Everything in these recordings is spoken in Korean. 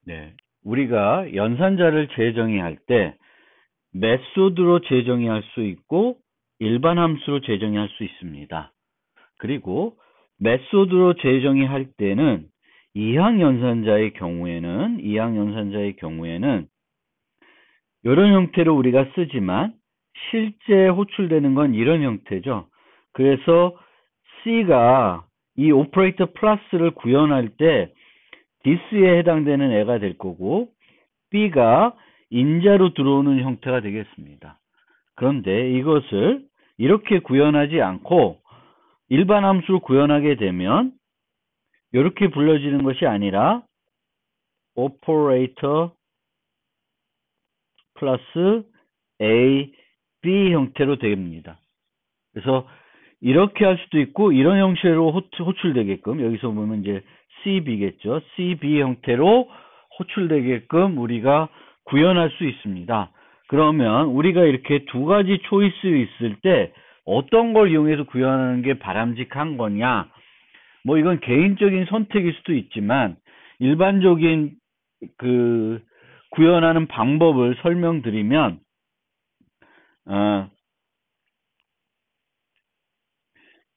네. 우리가 연산자를 재정의할 때 메소드로 재정의할 수 있고 일반 함수로 재정의할 수 있습니다. 그리고 메소드로 재정의할 때는 이항연산자의 경우에는 이런 형태로 우리가 쓰지만 실제 호출되는 건 이런 형태죠. 그래서 C가 이 오퍼레이터 플러스를 구현할 때 this에 해당되는 애가 될 거고 B가 인자로 들어오는 형태가 되겠습니다. 그런데 이것을 이렇게 구현하지 않고 일반 함수로 구현하게 되면 이렇게 불러지는 것이 아니라 operator 플러스 A, B 형태로 됩니다. 그래서 이렇게 할 수도 있고 이런 형식으로 호출되게끔 여기서 보면 이제 CB겠죠. CB 형태로 호출되게끔 우리가 구현할 수 있습니다. 그러면 우리가 이렇게 두 가지 초이스 있을 때 어떤 걸 이용해서 구현하는 게 바람직한 거냐? 뭐 이건 개인적인 선택일 수도 있지만 일반적인 그 구현하는 방법을 설명드리면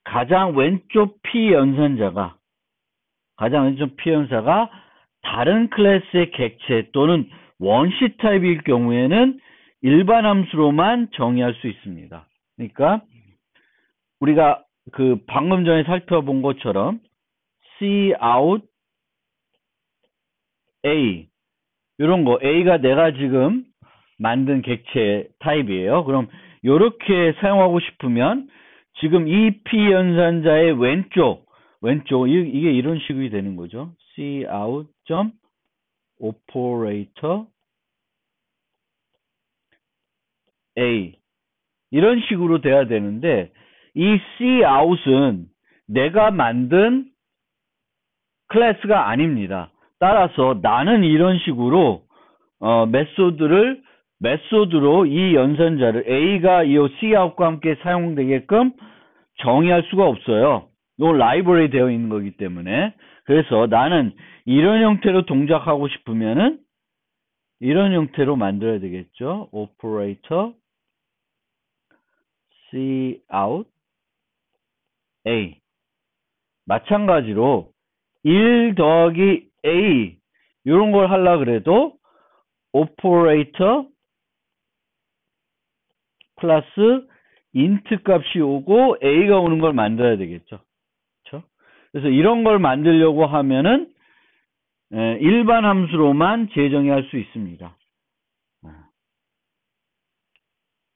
가장 왼쪽 P연산자가 다른 클래스의 객체 또는 원시 타입일 경우에는 일반 함수로만 정의할 수 있습니다. 그러니까 우리가 그 방금 전에 살펴본 것처럼 C out A 이런 거 A가 내가 지금 만든 객체 타입이에요. 그럼 이렇게 사용하고 싶으면 지금 이 P연산자의 왼쪽 이게 이런 식이 되는 거죠. C out operator A 이런 식으로 돼야 되는데 이 C out은 내가 만든 클래스가 아닙니다. 따라서 나는 이런 식으로 메소드로 이 연산자를 A가 이 C out과 함께 사용되게끔 정의할 수가 없어요. 이건 라이브러리 되어 있는 거기 때문에. 그래서 나는 이런 형태로 동작하고 싶으면은 이런 형태로 만들어야 되겠죠. operator C out A 마찬가지로 1 더하기 A 이런 걸 하려고 그래도 operator 플러스 int 값이 오고 A가 오는 걸 만들어야 되겠죠. 그렇죠? 그래서 이런 걸 만들려고 하면은 일반 함수로만 재정의할 수 있습니다.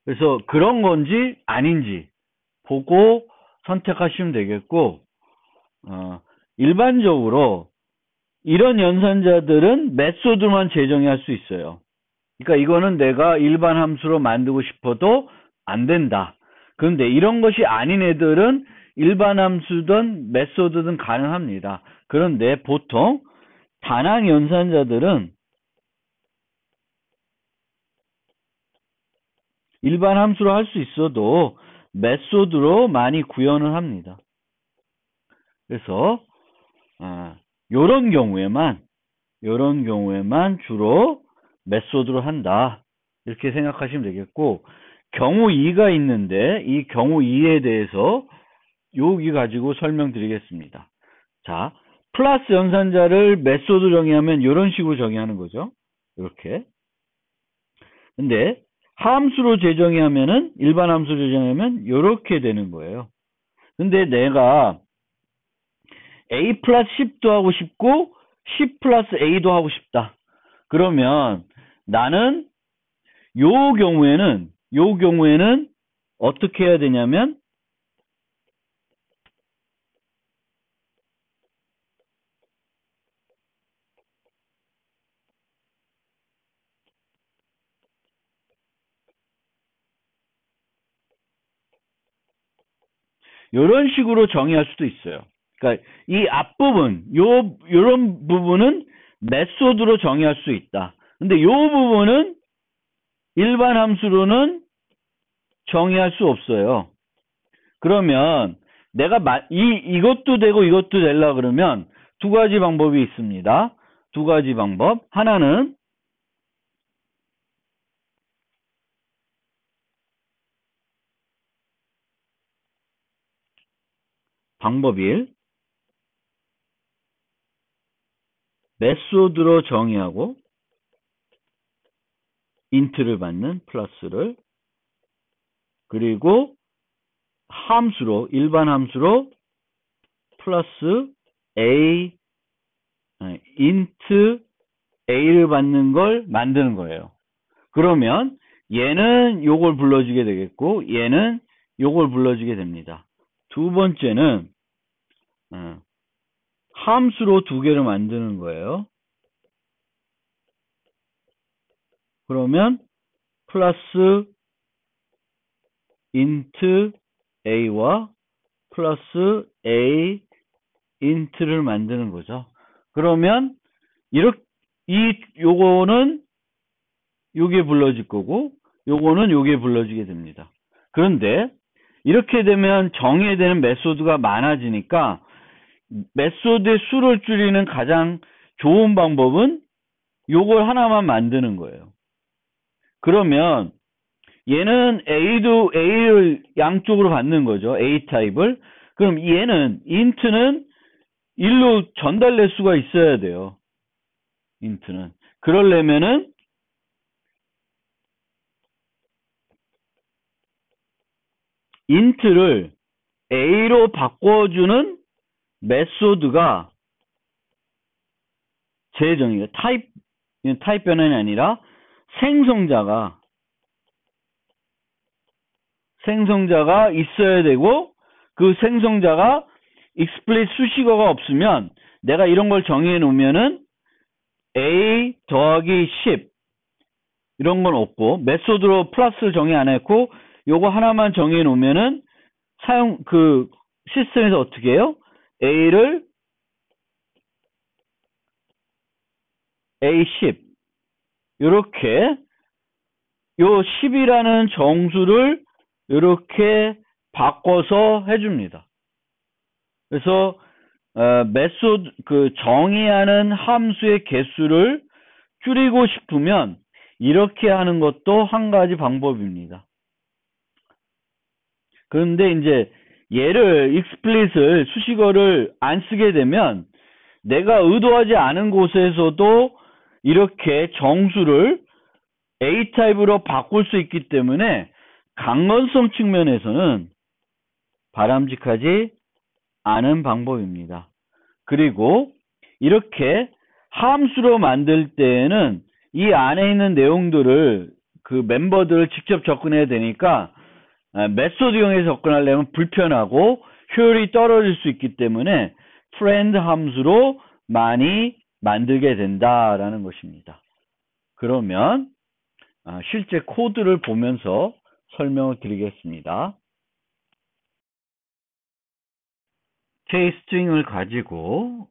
그래서 그런 건지 아닌지 보고 선택하시면 되겠고 일반적으로 이런 연산자들은 메소드만 재정의할 수 있어요. 그러니까 이거는 내가 일반 함수로 만들고 싶어도 안 된다. 그런데 이런 것이 아닌 애들은 일반 함수든 메소드든 가능합니다. 그런데 보통 다낭 연산자들은 일반 함수로 할 수 있어도 메소드로 많이 구현을 합니다. 그래서 요런 경우에만 주로 메소드로 한다. 이렇게 생각하시면 되겠고 경우 2가 있는데 이 경우 2에 대해서 여기 가지고 설명드리겠습니다. 자, 플러스 연산자를 메소드 정의하면 이런 식으로 정의하는 거죠. 이렇게. 근데 함수로 재정의하면은 일반 함수로 재정의하면 이렇게 되는 거예요. 근데 내가 A 플러스 10도 하고 싶고 10 플러스 A도 하고 싶다. 그러면 나는 요 경우에는 어떻게 해야 되냐면 이런 식으로 정의할 수도 있어요. 그러니까 이 앞부분, 요런 부분은 메소드로 정의할 수 있다. 근데 요 부분은 일반 함수로는 정의할 수 없어요. 그러면 내가 이것도 되고 이것도 되려고 그러면 두 가지 방법이 있습니다. 두 가지 방법. 하나는 방법 1. 메소드로 정의하고 인트를 받는 플러스를, 그리고 함수로, 일반 함수로 플러스 a, int a를 받는 걸 만드는 거예요. 그러면 얘는 요걸 불러주게 되겠고 얘는 요걸 불러주게 됩니다. 두 번째는 함수로 두 개를 만드는 거예요. 그러면 플러스 int a와 플러스 a int를 만드는 거죠. 그러면 이렇게 요거는 요게 불러질 거고 요거는 요게 불러지게 됩니다. 그런데 이렇게 되면 정의해야 되는 메소드가 많아지니까 메소드의 수를 줄이는 가장 좋은 방법은 요걸 하나만 만드는 거예요. 그러면 얘는 A를 양쪽으로 받는 거죠. A 타입을. 그럼 얘는 int는 1로 전달될 수가 있어야 돼요. int는. 그러려면은 int를 A로 바꿔주는 메소드가 재정의가 타입 변환이 아니라 생성자가 있어야 되고 그 생성자가 explicit 수식어가 없으면 내가 이런 걸 정의해 놓으면은 a 더하기 10 이런 건 없고 메소드로 플러스를 정의 안 했고 요거 하나만 정의해 놓으면은 시스템에서 어떻게 해요? a를 a10 요렇게 요 10이라는 정수를 이렇게 바꿔서 해줍니다. 그래서 메소드 정의하는 함수의 개수를 줄이고 싶으면 이렇게 하는 것도 한 가지 방법입니다. 그런데 이제 얘를 explicit을 수식어를 안 쓰게 되면 내가 의도하지 않은 곳에서도 이렇게 정수를 A 타입으로 바꿀 수 있기 때문에 강건성 측면에서는 바람직하지 않은 방법입니다. 그리고 이렇게 함수로 만들 때에는 이 안에 있는 내용들을 멤버들을 직접 접근해야 되니까 메소드형에 접근하려면 불편하고 효율이 떨어질 수 있기 때문에 friend 함수로 많이 만들게 된다라는 것입니다. 그러면 실제 코드를 보면서 설명을 드리겠습니다. K-스트링을 가지고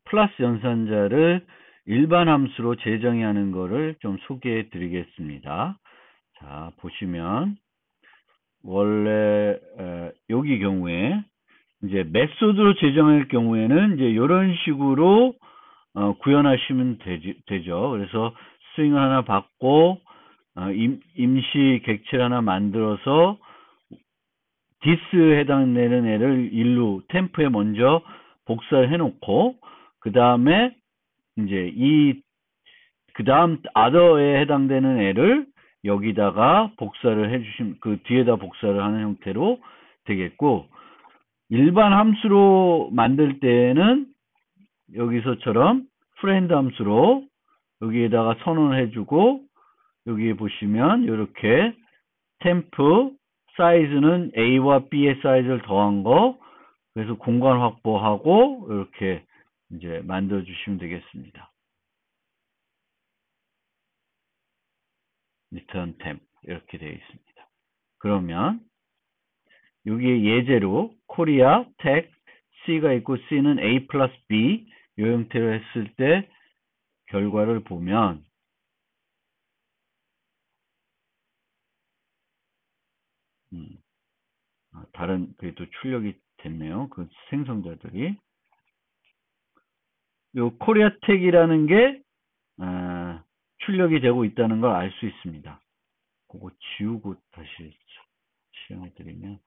플러스 연산자를 일반 함수로 재정의하는 것을 좀 소개해 드리겠습니다. 자, 보시면 원래 여기 경우에 이제 메소드로 재정할 경우에는 이제 이런 식으로 구현하시면 되죠. 그래서 스트링을 하나 받고 임시 객체를 하나 만들어서 디스에 해당되는 애를 일로 템프에 먼저 복사를 해놓고 그 다음에 이제 그 다음 other에 해당되는 애를 여기다가 복사를 해주시면 뒤에다 복사를 하는 형태로 되겠고, 일반 함수로 만들 때는 여기서처럼 friend 함수로 여기에다가 선언을 해주고 여기에 보시면 이렇게 템프 사이즈는 A와 B의 사이즈를 더한 거, 그래서 공간 확보하고 이렇게 이제 만들어 주시면 되겠습니다. return temp 이렇게 되어 있습니다. 그러면 여기에 예제로 코리아 텍 C가 있고 C는 A 플러스 B 이 형태로 했을 때 결과를 보면 다른 그래도 출력이 됐네요. 그 생성자들이. 요 코리아텍이라는 게 출력이 되고 있다는 걸 알 수 있습니다. 그거 지우고 다시 실행해 드리면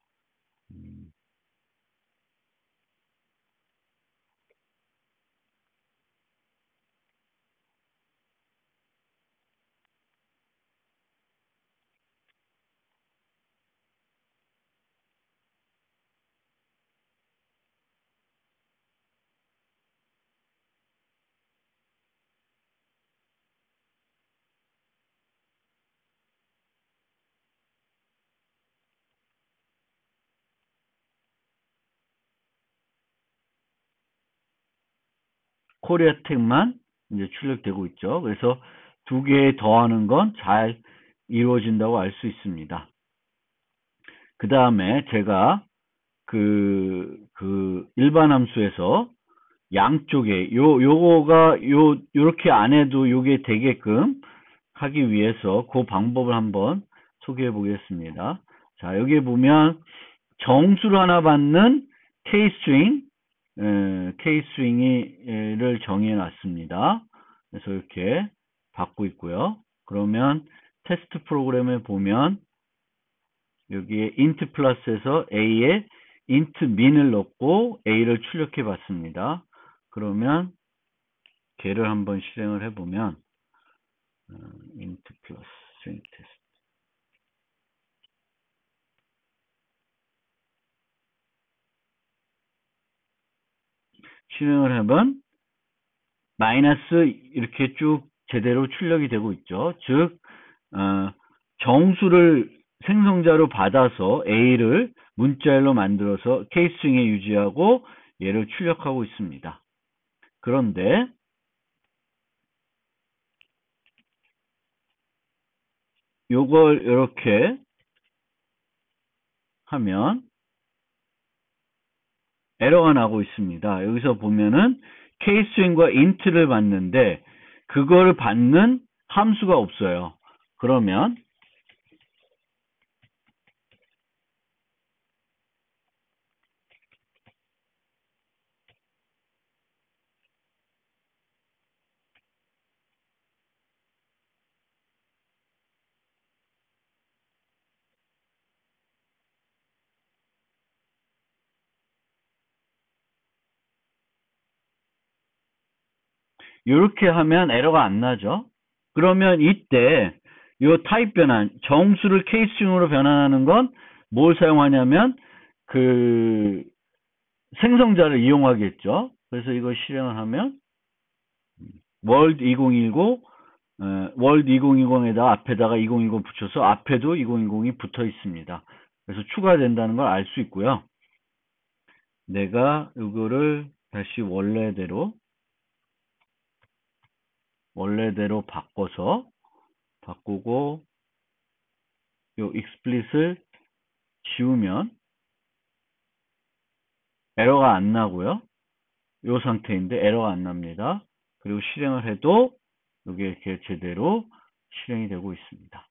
코리아텍만 이제 출력되고 있죠. 그래서 두 개 더하는 건 잘 이루어진다고 알 수 있습니다. 그 다음에 제가 그 일반 함수에서 양쪽에 요거가 요렇게 안 해도 요게 되게끔 하기 위해서 그 방법을 한번 소개해 보겠습니다. 자, 여기 보면 정수를 하나 받는 K-스트링을 정해 놨습니다. 그래서 이렇게 받고 있고요. 그러면 테스트 프로그램에 보면 여기에 int 플러스에서 a에 int min을 넣고 a를 출력해 봤습니다. 그러면 걔를 한번 실행을 해보면 int 플러스 string test 실행을 하면 마이너스 이렇게 쭉 제대로 출력이 되고 있죠. 즉 정수를 생성자로 받아서 a를 문자열로 만들어서 K스트링에 유지하고 얘를 출력하고 있습니다. 그런데 요걸 이렇게 하면 에러가 나고 있습니다. 여기서 보면은 K스트링과 int를 받는데 그걸 받는 함수가 없어요. 그러면 이렇게 하면 에러가 안 나죠. 그러면 이때 요 타입 변환, 정수를 K스트링으로 변환하는 건 뭘 사용하냐면 그 생성자를 이용하겠죠. 그래서 이걸 실행을 하면 월드 2019 월드 2020에다 앞에다가 2020 붙여서 앞에도 2020이 붙어 있습니다. 그래서 추가된다는 걸 알 수 있고요. 내가 이거를 다시 원래대로 바꾸고 요 explicit을 지우면 에러가 안 나고요. 요 상태인데 에러가 안 납니다. 그리고 실행을 해도 이게 이렇게 제대로 실행이 되고 있습니다.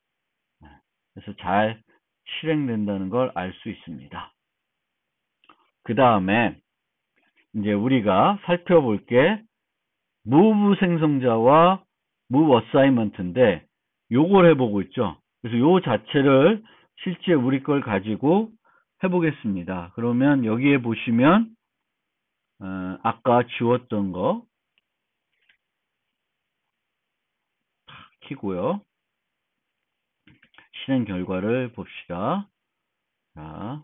그래서 잘 실행된다는 걸 알 수 있습니다. 그 다음에 이제 우리가 살펴볼 게 move 생성자와 move assignment인데 요걸 해보고 있죠. 그래서 요 자체를 실제 우리 걸 가지고 해보겠습니다. 그러면 여기에 보시면 아까 지웠던 거 키고요. 실행 결과를 봅시다. 자,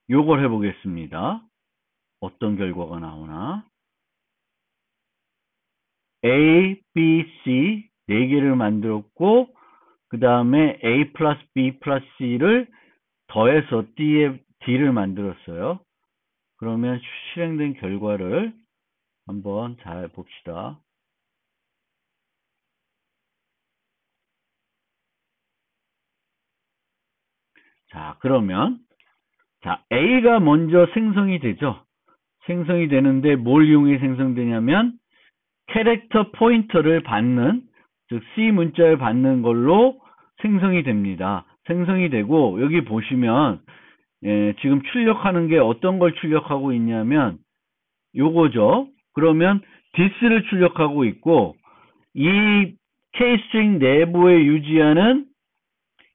요걸 해보겠습니다. 어떤 결과가 나오나. A, B, C 4개를 만들었고 그 다음에 A 플러스 B 플러스 C를 더해서 D를 만들었어요. 그러면 실행된 결과를 한번 잘 봅시다. 자, 그러면 자, A가 먼저 생성이 되죠. 생성이 되는데 뭘 이용해 생성되냐면 캐릭터 포인터를 받는, 즉 C 문자를 받는 걸로 생성이 됩니다. 생성이 되고 여기 보시면 지금 출력하는 게 어떤 걸 출력하고 있냐면 요거죠. 그러면 this를 출력하고 있고 이 K스트링 내부에 유지하는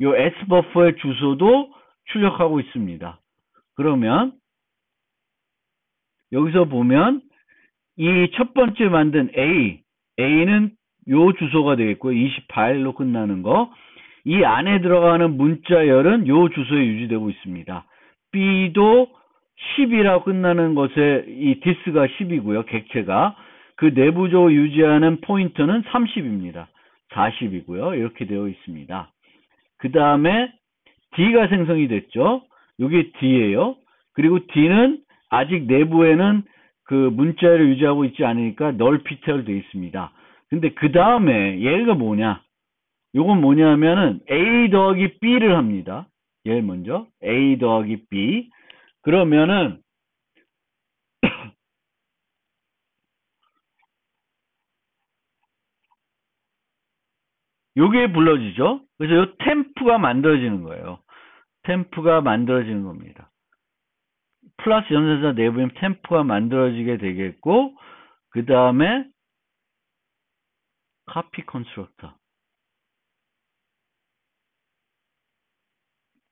요 s버퍼의 주소도 출력하고 있습니다. 그러면 여기서 보면 이 첫 번째 만든 A는 요 주소가 되겠고요. 28로 끝나는 거. 이 안에 들어가는 문자열은 요 주소에 유지되고 있습니다. B도 10이라고 끝나는 것에 이 this가 10이고요. 객체가. 그 내부적으로 유지하는 포인터는 30입니다. 40이고요. 이렇게 되어 있습니다. 그 다음에 D가 생성이 됐죠. 이게 D예요. 그리고 D는 아직 내부에는 그 문자를 유지하고 있지 않으니까 널 피터로 되어 있습니다. 근데 그 다음에 얘가 뭐냐? 요건 뭐냐면은 A 더하기 B를 합니다. 얘 먼저 A 더하기 B. 그러면은 요게 불러지죠. 그래서 요 템프가 만들어지는 거예요. 템프가 만들어지는 겁니다. 플러스 연산자 내부에 템프가 만들어지게 되겠고, 그 다음에 카피 컨스트럭터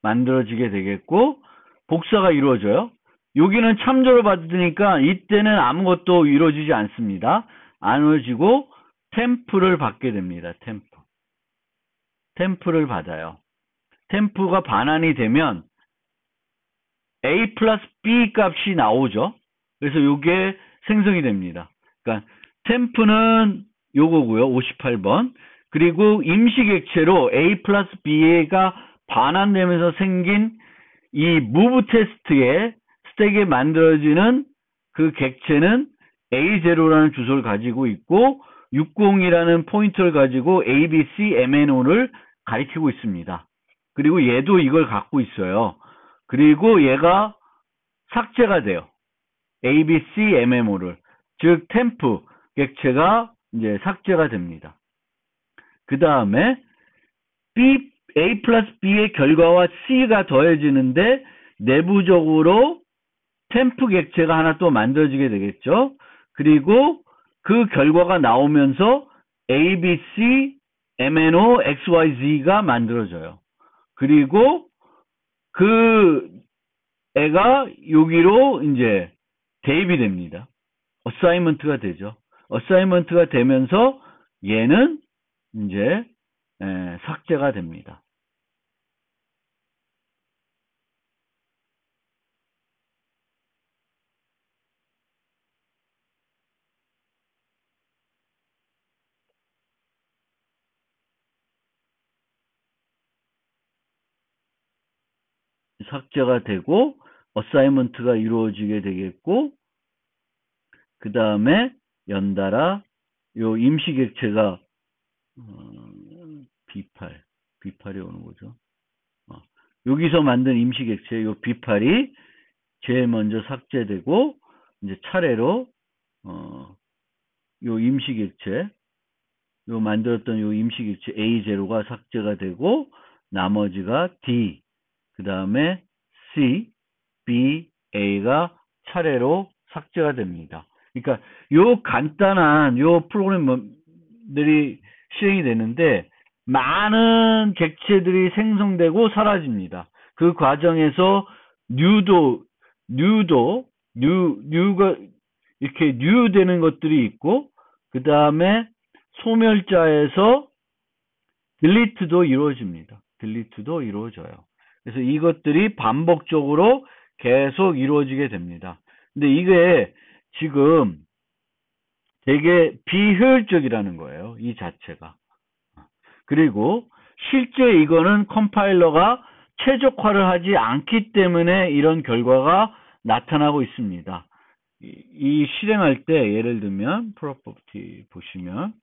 만들어지게 되겠고, 복사가 이루어져요. 여기는 참조를 받으니까 이때는 아무것도 이루어지지 않습니다. 안 이루어지고 템프를 받게 됩니다. 템프를 받아요. 템프가 반환이 되면 A 플러스 B 값이 나오죠. 그래서 이게 생성이 됩니다. 그러니까 템프는 요거고요. 58번. 그리고 임시객체로 A 플러스 B가 반환되면서 생긴 이 move 테스트에 스택에 만들어지는 그 객체는 A0라는 주소를 가지고 있고 60이라는 포인터를 가지고 ABC, MNO를 가리키고 있습니다. 그리고 얘도 이걸 갖고 있어요. 그리고 얘가 삭제가 돼요. ABC, MMO를. 즉, 템프 객체가 이제 삭제가 됩니다. 그 다음에 A 플러스 B의 결과와 C가 더해지는데 내부적으로 템프 객체가 하나 또 만들어지게 되겠죠. 그리고 그 결과가 나오면서 ABC, MNO, XYZ가 만들어져요. 그리고 그 애가 여기로 이제 대입이 됩니다. 어사이먼트가 되죠. 어사이먼트가 되면서 얘는 이제 삭제가 됩니다. 삭제가 되고 어사이먼트가 이루어지게 되겠고 그 다음에 연달아 요 임시객체가 B8이 오는 거죠. 여기서 만든 임시객체 요 B8이 제일 먼저 삭제되고 이제 차례로 요 임시객체 요 만들었던 요 임시객체 A0가 삭제가 되고 나머지가 D 그 다음에 C, B, A가 차례로 삭제가 됩니다. 그러니까 요 간단한 요 프로그램들이 실행이 되는데 많은 객체들이 생성되고 사라집니다. 그 과정에서 뉴가 이렇게 뉴 되는 것들이 있고 그 다음에 소멸자에서 딜리트도 이루어집니다. 딜리트도 이루어져요. 그래서 이것들이 반복적으로 계속 이루어지게 됩니다. 근데 이게 지금 되게 비효율적이라는 거예요. 이 자체가. 그리고 실제 이거는 컴파일러가 최적화를 하지 않기 때문에 이런 결과가 나타나고 있습니다. 이 실행할 때 예를 들면 property 보시면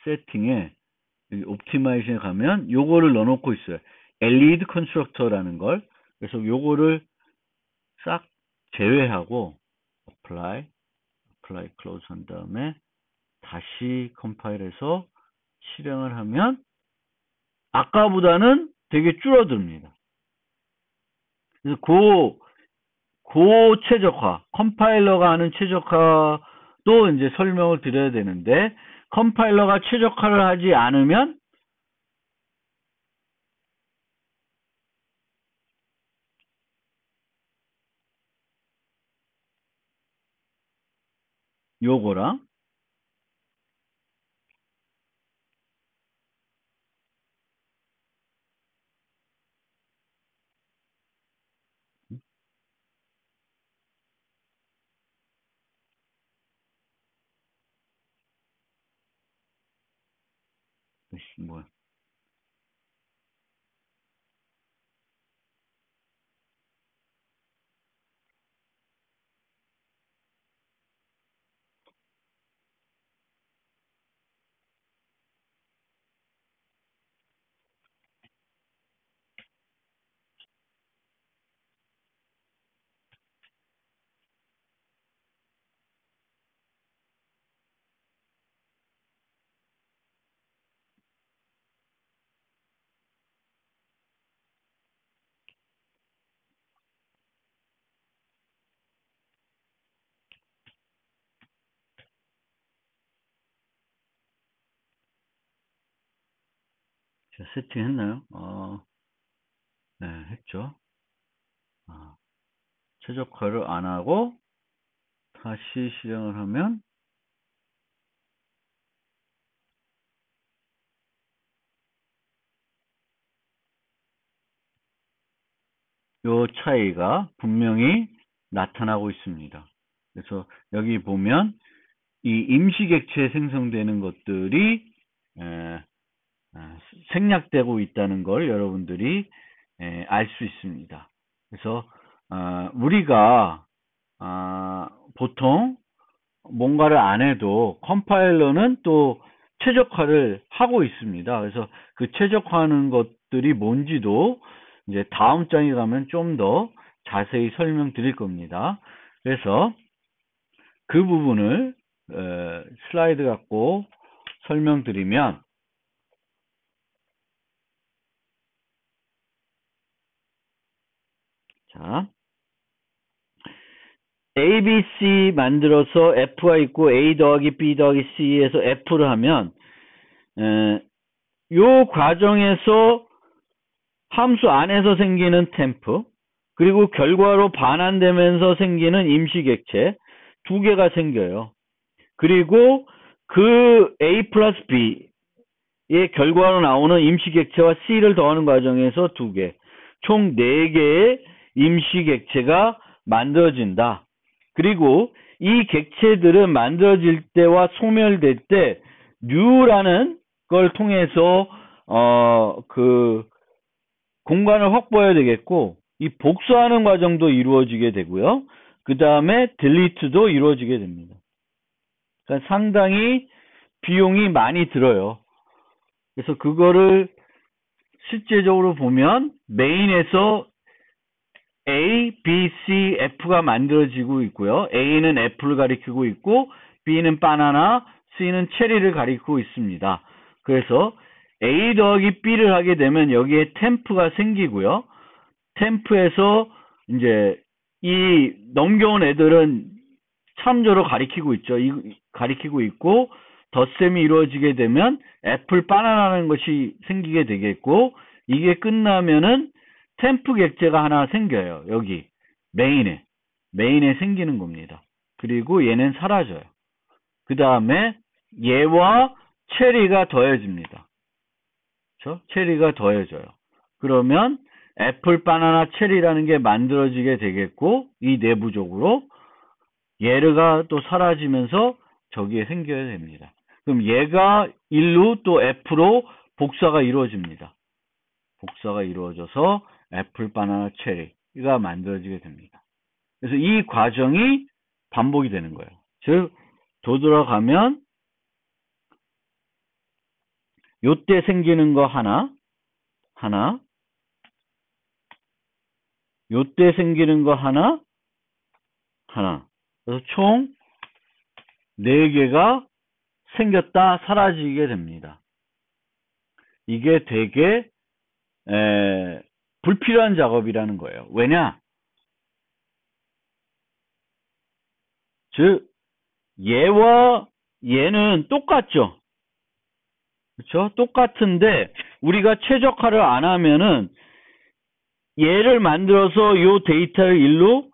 세팅에 옵티마이션에 가면 요거를 넣어놓고 있어요. lead constructor라는 걸. 그래서 요거를 싹 제외하고 apply close 한 다음에 다시 컴파일해서 실행을 하면 아까보다는 되게 줄어듭니다. 그래서 최적화, 컴파일러가 하는 최적화도 이제 설명을 드려야 되는데, 컴파일러가 최적화를 하지 않으면 요거랑 뭐야? 세팅했나요? 네, 했죠. 최적화를 안 하고 다시 실행을 하면 요 차이가 분명히 나타나고 있습니다. 그래서 여기 보면 이 임시객체 생성되는 것들이 생략되고 있다는 걸 여러분들이 알 수 있습니다. 그래서 우리가 보통 뭔가를 안 해도 컴파일러는 또 최적화를 하고 있습니다. 그래서 그 최적화하는 것들이 뭔지도 이제 다음 장에 가면 좀 더 자세히 설명드릴 겁니다. 그래서 그 부분을 슬라이드 갖고 설명드리면, 자, A, B, C 만들어서 F가 있고 A 더하기 B 더하기 C에서 F를 하면 요 과정에서 함수 안에서 생기는 템프, 그리고 결과로 반환되면서 생기는 임시객체 두 개가 생겨요. 그리고 그 A 플러스 B의 결과로 나오는 임시객체와 C를 더하는 과정에서 두 개, 총 4개의 임시객체가 만들어진다. 그리고 이 객체들은 만들어질 때와 소멸될 때 U라는 걸 통해서 그 공간을 확보해야 되겠고, 이 복사하는 과정도 이루어지게 되고요. 그 다음에 딜리트도 이루어지게 됩니다. 그러니까 상당히 비용이 많이 들어요. 그래서 그거를 실제적으로 보면 메인에서 A, B, C, F가 만들어지고 있고요. A는 애플을 가리키고 있고 B는 바나나, C는 체리를 가리키고 있습니다. 그래서 A 더하기 B를 하게 되면 여기에 템프가 생기고요. 템프에서 이제 이 넘겨온 애들은 참조로 가리키고 있죠. 가리키고 있고 덧셈이 이루어지게 되면 애플 바나나라는 것이 생기게 되겠고, 이게 끝나면은 템프 객체가 하나 생겨요. 여기 메인에 생기는 겁니다. 그리고 얘는 사라져요. 그 다음에 얘와 체리가 더해집니다. 그렇죠? 체리가 더해져요. 그러면 애플, 바나나, 체리라는 게 만들어지게 되겠고, 이 내부적으로 얘가 또 사라지면서 저기에 생겨야 됩니다. 그럼 얘가 1로 또 F로 복사가 이루어집니다. 복사가 이루어져서 애플, 바나나, 체리가 만들어지게 됩니다. 그래서 이 과정이 반복이 되는 거예요. 즉, 되돌아가면 요때 생기는 거 하나, 요때 생기는 거 하나. 그래서 총 4개가 생겼다, 사라지게 됩니다. 이게 되게 불필요한 작업이라는 거예요. 왜냐? 즉, 얘와 얘는 똑같죠. 그렇죠? 똑같은데 우리가 최적화를 안 하면은 얘를 만들어서 요 데이터를 일로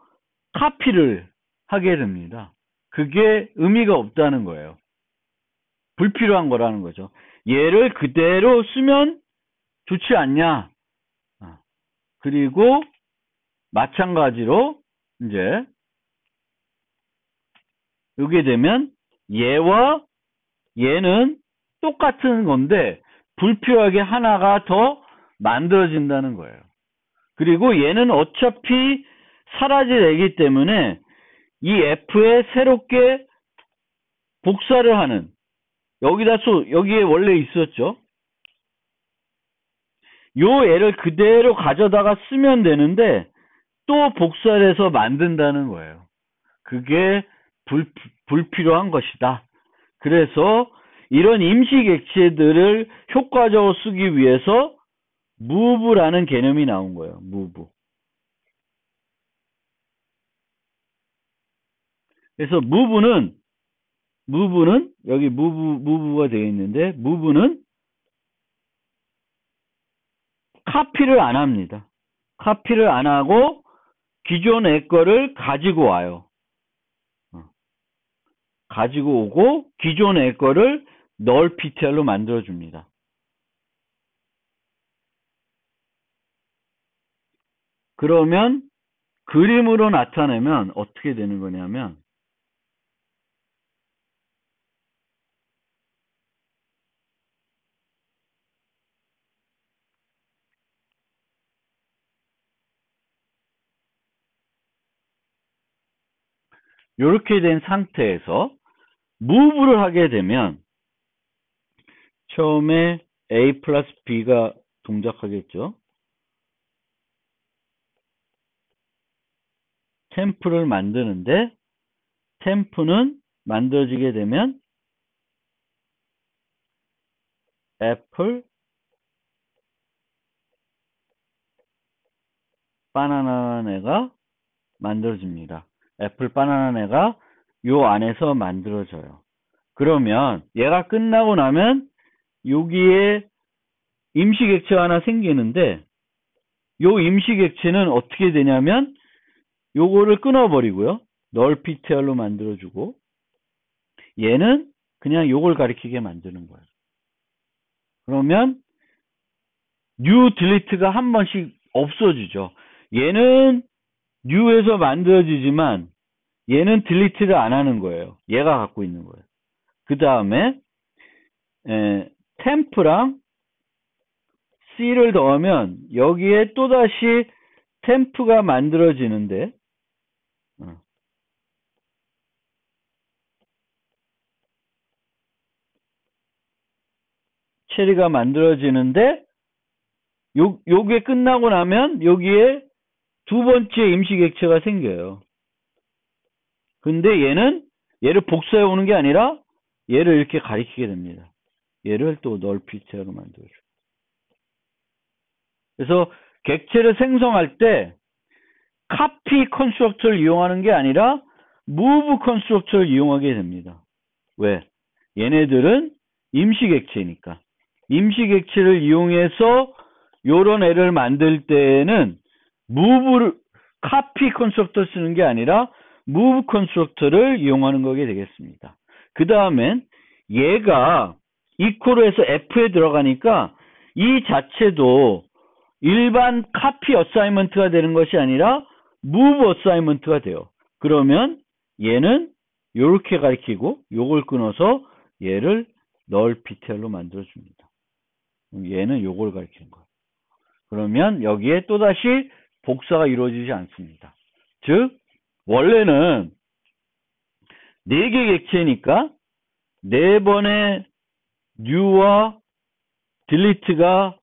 카피를 하게 됩니다. 그게 의미가 없다는 거예요. 불필요한 거라는 거죠. 얘를 그대로 쓰면 좋지 않냐. 그리고 마찬가지로 이제 여기에 되면 얘와 얘는 똑같은 건데 불필요하게 하나가 더 만들어진다는 거예요. 그리고 얘는 어차피 사라질 애기 때문에 이 F에 새롭게 복사를 하는, 여기에 원래 있었죠. 요 애를 그대로 가져다가 쓰면 되는데 또 복사를 해서 만든다는 거예요. 그게 불필요한 것이다. 그래서 이런 임시 객체들을 효과적으로 쓰기 위해서 move라는 개념이 나온 거예요. move. 그래서 move는 여기 move가 되어 있는데 move는 카피를 안 합니다. 카피를 안 하고 기존의 거를 가지고 와요. 가지고 오고 기존의 거를 null ptr로 만들어 줍니다. 그러면 그림으로 나타내면 어떻게 되는 거냐면 이렇게 된 상태에서 move를 하게 되면 처음에 a 플러스 b가 동작하겠죠. 템프를 만드는데 템프는 만들어지게 되면 애플, 바나나가 만들어집니다. 애플, 바나나가 요 안에서 만들어져요. 그러면 얘가 끝나고 나면 여기에 임시객체가 하나 생기는데 요 임시객체는 어떻게 되냐면 요거를 끊어버리고요. null ptr로 만들어주고 얘는 그냥 요걸 가리키게 만드는 거예요. 그러면 new delete가 한 번씩 없어지죠. 얘는 new에서 만들어지지만 얘는 delete를 안 하는 거예요. 얘가 갖고 있는 거예요. 그 다음에 temp랑 c를 더하면 여기에 또다시 temp가 만들어지는데 체리가 만들어지는데 요게 끝나고 나면 여기에 두 번째 임시객체가 생겨요. 근데 얘를 복사해 오는 게 아니라 얘를 이렇게 가리키게 됩니다. 얘를 또 null ptr로 만들어줘. 그래서 객체를 생성할 때 copy constructor를 이용하는 게 아니라 move constructor를 이용하게 됩니다. 왜? 얘네들은 임시객체니까. 임시객체를 이용해서 요런 애를 만들 때는 copy constructor 쓰는 게 아니라 move constructor를 이용하는 거게 되겠습니다. 그 다음엔 얘가 equal해서 f에 들어가니까 이 자체도 일반 copy assignment가 되는 것이 아니라 move assignment가 돼요. 그러면 얘는 요렇게 가리키고 요걸 끊어서 얘를 null ptr로 만들어줍니다. 얘는 요걸 가리키는 거예요. 그러면 여기에 또다시 복사가 이루어지지 않습니다. 즉 원래는 4개 객체니까 4번의 new와 delete가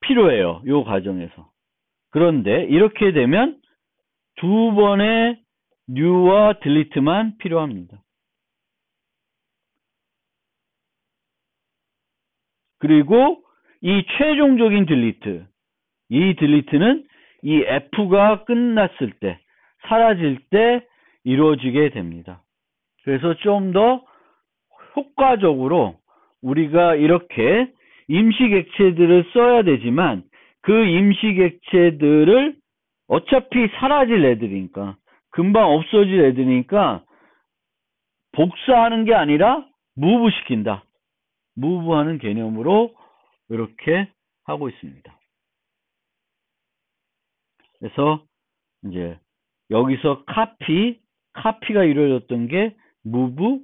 필요해요. 이 과정에서. 그런데 이렇게 되면 2번의 new와 delete만 필요합니다. 그리고 이 최종적인 delete, 이 delete는 이 f가 끝났을 때, 사라질 때 이루어지게 됩니다. 그래서 좀 더 효과적으로 우리가 이렇게 임시객체들을 써야 되지만 그 임시객체들을 어차피 사라질 애들이니까, 금방 없어질 애들이니까 복사하는 게 아니라 무브시킨다. 무브하는 개념으로 이렇게 하고 있습니다. 그래서 이제 여기서 카피가 이루어졌던 게 move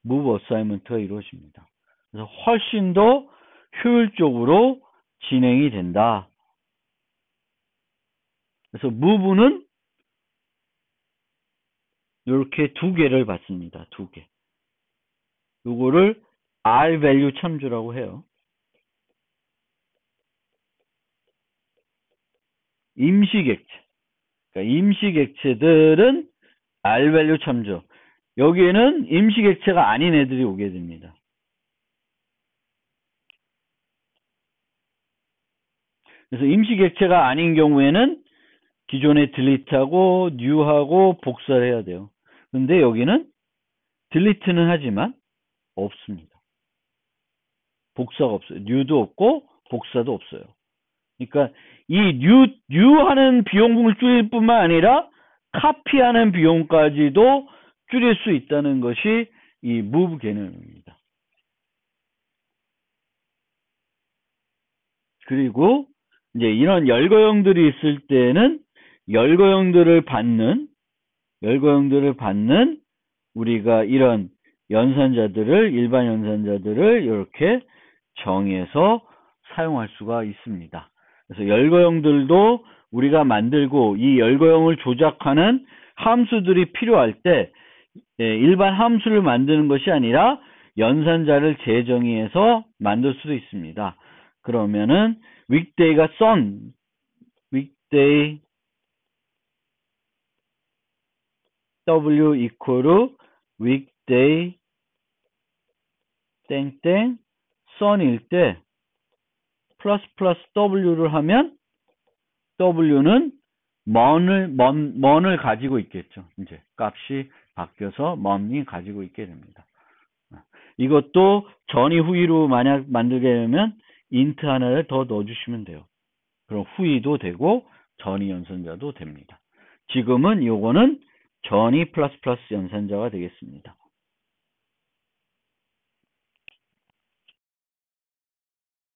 어사이먼트가 이루어집니다. 그래서 훨씬 더 효율적으로 진행이 된다. 그래서 move는 이렇게 2개를 받습니다. 2개. 요거를 R value 참조라고 해요. 임시객체. 그러니까 임시객체들은 R value 참조. 여기에는 임시객체가 아닌 애들이 오게 됩니다. 그래서 임시객체가 아닌 경우에는 기존에 delete하고 new하고 복사를 해야 돼요. 근데 여기는 delete는 하지만 없습니다. 복사가 없어요. new도 없고 복사도 없어요. 그러니까 이 new하는 비용을 줄일 뿐만 아니라 카피하는 비용까지도 줄일 수 있다는 것이 이 move 개념입니다. 그리고 이제 이런 열거형들이 있을 때는 열거형들을 받는 우리가 이런 연산자들을, 일반 연산자들을 이렇게 정의해서 사용할 수가 있습니다. 그래서 열거형들도 우리가 만들고 이 열거형을 조작하는 함수들이 필요할 때 일반 함수를 만드는 것이 아니라 연산자를 재정의해서 만들 수도 있습니다. 그러면은 weekday가 sun, weekday w equal weekday 땡땡 sun일 때 플러스 w를 하면 w는 mon을 가지고 있겠죠. 이제 값이 바뀌어서 mon이 가지고 있게 됩니다. 이것도 전이 후이로 만약 만들게 되면 int 하나를 더 넣어주시면 돼요. 그럼 후이도 되고 전이 연산자도 됩니다. 지금은 요거는 전이 플러스 연산자가 되겠습니다.